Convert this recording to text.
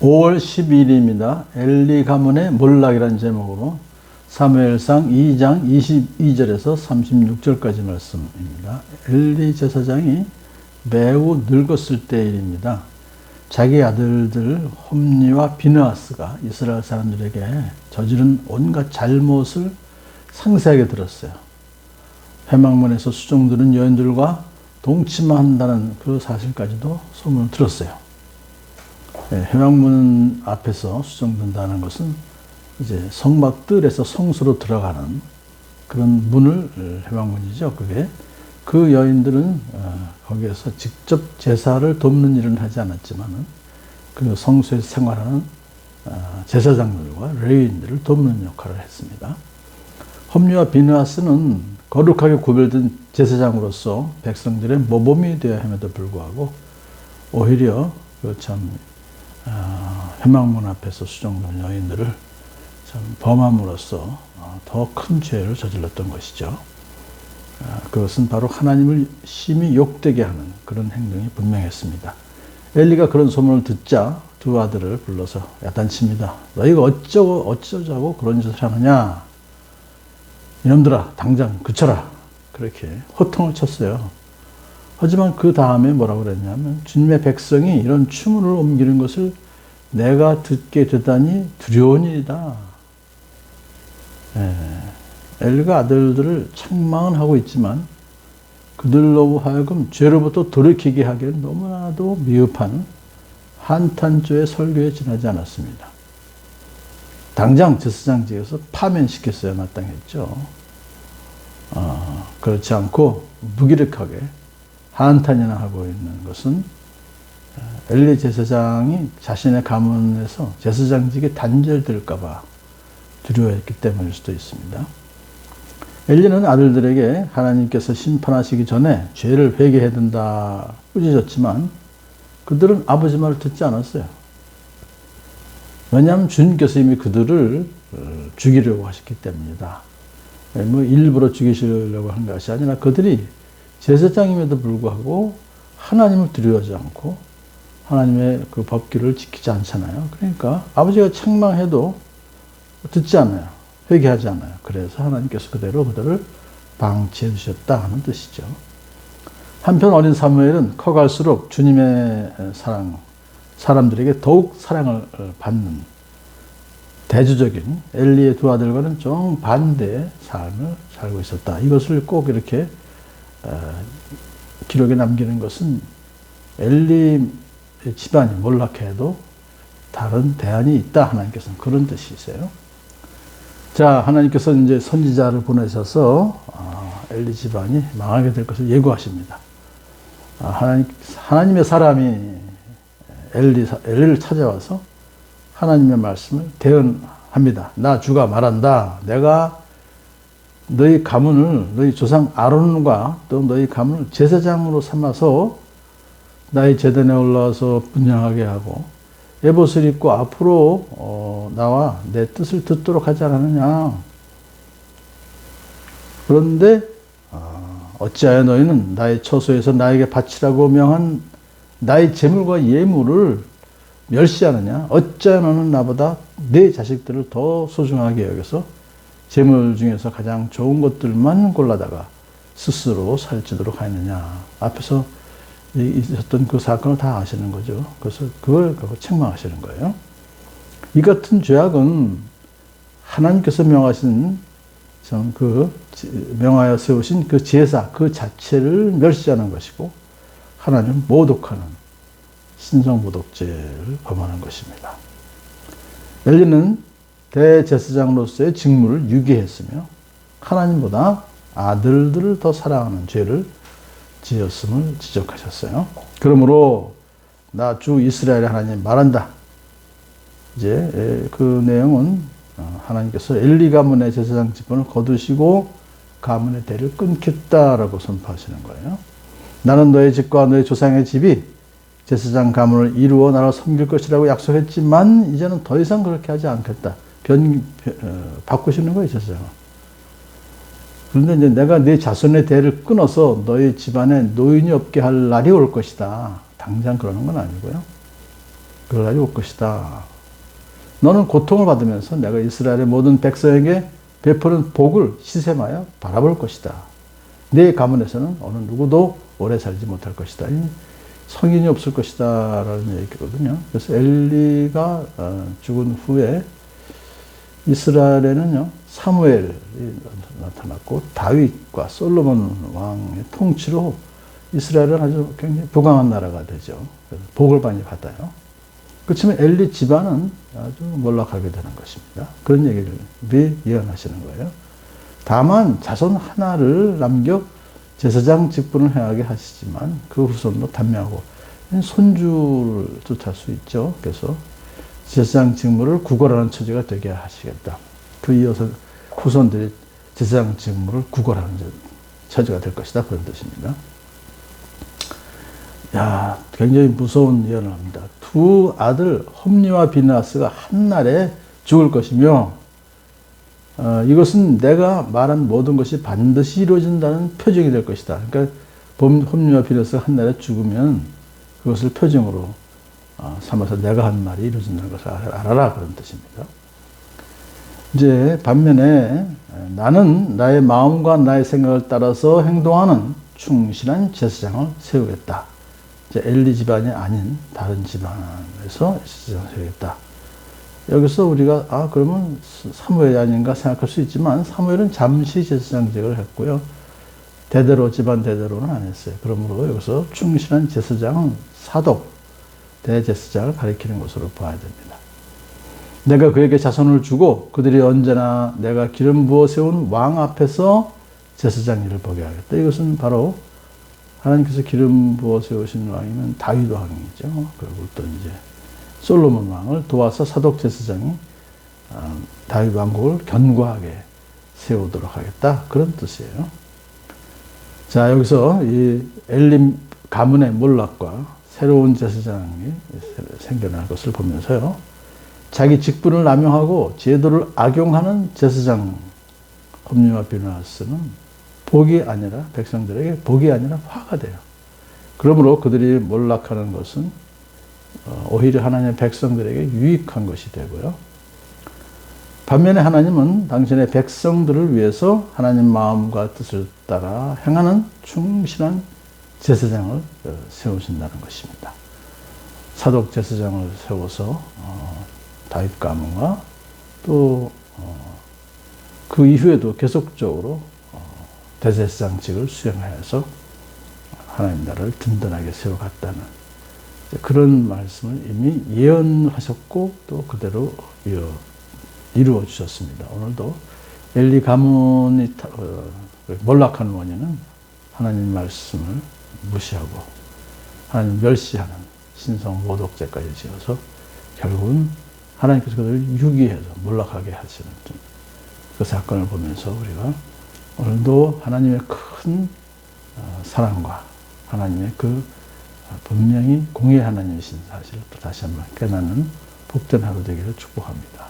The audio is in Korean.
5월 12일입니다. 엘리 가문의 몰락이라는 제목으로 사무엘상 2장 22절에서 36절까지 말씀입니다. 엘리 제사장이 매우 늙었을 때의 일입니다. 자기 아들들 홈리와 비느하스가 이스라엘 사람들에게 저지른 온갖 잘못을 상세하게 들었어요. 회막문에서 수종드는 여인들과 동침한다는 그 사실까지도 소문을 들었어요. 회막문 앞에서 수종든다는 것은 이제 성막들에서 성소로 들어가는 그런 문을 회막문이죠. 그게 그 여인들은 거기에서 직접 제사를 돕는 일은 하지 않았지만은 그 성소에서 생활하는 제사장들과 레위인들을 돕는 역할을 했습니다. 홈리와 비느하스는 거룩하게 구별된 제사장으로서 백성들의 모범이 되어야 함에도 불구하고 오히려 회막문 앞에서 수종되는 여인들을 참 범함으로써 더 큰 죄를 저질렀던 것이죠. 그것은 바로 하나님을 심히 욕되게 하는 그런 행동이 분명했습니다. 엘리가 그런 소문을 듣자 두 아들을 불러서 야단칩니다. 너희가 어쩌자고 그런 짓을 하느냐? 이놈들아, 당장 그쳐라. 그렇게 호통을 쳤어요. 하지만 그 다음에 뭐라고 그랬냐면 주님의 백성이 이런 추문을 옮기는 것을 내가 듣게 되다니 두려운 일이다. 엘리가 아들들을 책망은 하고 있지만 그들로 하여금 죄로부터 돌이키게 하기엔 너무나도 미흡한 한탄조의 설교에 지나지 않았습니다. 당장 제사장직에서 파면시켰어야 마땅했죠. 그렇지 않고 무기력하게 한탄이나 하고 있는 것은 엘리 제사장이 자신의 가문에서 제사장직이 단절될까 봐 두려워했기 때문일 수도 있습니다. 엘리는 아들들에게 하나님께서 심판하시기 전에 죄를 회개해야 된다 꾸짖었지만 그들은 아버지 말을 듣지 않았어요. 왜냐하면 주님께서 이미 그들을 죽이려고 하셨기 때문이다. 일부러 죽이시려고 한 것이 아니라 그들이 제사장임에도 불구하고 하나님을 두려워하지 않고 하나님의 그 법규를 지키지 않잖아요. 그러니까 아버지가 책망해도 듣지 않아요. 회개하지 않아요. 그래서 하나님께서 그대로 그들을 방치해 주셨다 하는 뜻이죠. 한편 어린 사무엘은 커갈수록 주님의 사람들에게 더욱 사랑을 받는 대조적인 엘리의 두 아들과는 정반대의 삶을 살고 있었다. 이것을 꼭 이렇게 기록에 남기는 것은 엘리 집안이 몰락해도 다른 대안이 있다. 하나님께서는 그런 뜻이세요. 자, 하나님께서 이제 선지자를 보내셔서 엘리 집안이 망하게 될 것을 예고하십니다. 하나님의 사람이 엘리를 찾아와서 하나님의 말씀을 대언합니다. 나 주가 말한다. 내가 너희 가문을 너희 조상 아론과 또 너희 가문을 제사장으로 삼아서 나의 제단에 올라와서 분향하게 하고 에봇을 입고 앞으로 나와 내 뜻을 듣도록 하지 않았느냐. 그런데 어찌하여 너희는 나의 처소에서 나에게 바치라고 명한 나의 재물과 예물을 멸시하느냐. 어찌하여 너는 나보다 내 자식들을 더 소중하게 여겨서 재물 중에서 가장 좋은 것들만 골라다가 스스로 살찌도록 하느냐. 앞에서 있었던 그 사건을 다 아시는 거죠. 그래서 그걸 책망하시는 거예요. 이 같은 죄악은 하나님께서 명하여 세우신 그 제사 그 자체를 멸시하는 것이고 하나님을 모독하는 신성모독죄를 범하는 것입니다. 엘리는 대제사장으로서의 직무를 유기했으며 하나님보다 아들들을 더 사랑하는 죄를 지었음을 지적하셨어요. 그러므로 나 주 이스라엘의 하나님 말한다. 이제 그 내용은 하나님께서 엘리 가문의 제사장 직분을 거두시고 가문의 대를 끊겠다라고 선포하시는 거예요. 나는 너의 집과 너의 조상의 집이 제사장 가문을 이루어 나를 섬길 것이라고 약속했지만 이제는 더 이상 그렇게 하지 않겠다. 바꾸시는 거예요, 제사장은. 그런데 이제 내가 네 자손의 대를 끊어서 너희 집안에 노인이 없게 할 날이 올 것이다. 당장 그러는 건 아니고요. 그걸 가지고 올 것이다. 너는 고통을 받으면서 내가 이스라엘의 모든 백성에게 베푸는 복을 시샘하여 바라볼 것이다. 네 가문에서는 어느 누구도 오래 살지 못할 것이다. 성인이 없을 것이다 라는 얘기거든요. 그래서 엘리가 죽은 후에 이스라엘에는요, 사무엘이 나타났고 다윗과 솔로몬 왕의 통치로 이스라엘은 아주 굉장히 부강한 나라가 되죠. 그래서 복을 많이 받아요. 그렇지만 엘리 집안은 아주 몰락하게 되는 것입니다. 그런 얘기를 예언하시는 거예요. 다만 자손 하나를 남겨 제사장 직분을 행하게 하시지만 그 후손도 단명하고 손주를 뜻할 수 있죠. 그래서 제사장 직무를 구걸하는 처지가 되게 하시겠다. 그 이어서 후손들이 제사장 직무를 구걸하는 처지가 될 것이다. 그런 뜻입니다. 야, 굉장히 무서운 예언을 합니다. 두 아들 홈리와 비느하스가 한날에 죽을 것이며 이것은 내가 말한 모든 것이 반드시 이루어진다는 표징이 될 것이다. 그러니까 홈리와 비느하스가 한날에 죽으면 그것을 표징으로 삼아서 내가 한 말이 이루어진다는 것을 알아라. 그런 뜻입니다. 이제 반면에 나는 나의 마음과 나의 생각을 따라서 행동하는 충실한 제사장을 세우겠다. 이제 엘리 집안이 아닌 다른 집안에서 제사장을 세우겠다. 여기서 우리가 그러면 사무엘이 아닌가 생각할 수 있지만 사무엘은 잠시 제사장직을 했고요. 대대로 집안 대대로는 안 했어요. 그러므로 여기서 충실한 제사장은 사독 대제사장을 가리키는 것으로 봐야 됩니다. 내가 그에게 자손을 주고 그들이 언제나 내가 기름 부어 세운 왕 앞에서 제사장 일을 보게 하겠다. 이것은 바로 하나님께서 기름 부어 세우신 왕이면 다윗 왕이죠. 그리고 또 이제 솔로몬 왕을 도와서 사독 제사장이 다윗 왕국을 견고하게 세우도록 하겠다. 그런 뜻이에요. 자, 여기서 이 엘리 가문의 몰락과 새로운 제사장이 생겨날 것을 보면서요. 자기 직분을 남용하고 제도를 악용하는 제사장 홈리와 비느하스는 복이 아니라 백성들에게 복이 아니라 화가 돼요. 그러므로 그들이 몰락하는 것은 오히려 하나님의 백성들에게 유익한 것이 되고요. 반면에 하나님은 당신의 백성들을 위해서 하나님 마음과 뜻을 따라 행하는 충실한 제사장을 세우신다는 것입니다. 사독 제사장을 세워서 다윗 가문과 또 그 이후에도 계속적으로 대제사장직을 수행하여서 하나님 나라를 든든하게 세워갔다는 그런 말씀을 이미 예언하셨고 또 그대로 이루어 주셨습니다. 오늘도 엘리 가문이 몰락하는 원인은 하나님 말씀을 무시하고 하나님 멸시하는 신성 모독죄까지 지어서 결국은 하나님께서 그들을 유기해서 몰락하게 하시는 그 사건을 보면서 우리가 오늘도 하나님의 큰 사랑과 하나님의 그 분명히 공의 하나님이신 사실을 또 다시 한번 깨닫는 복된 하루 되기를 축복합니다.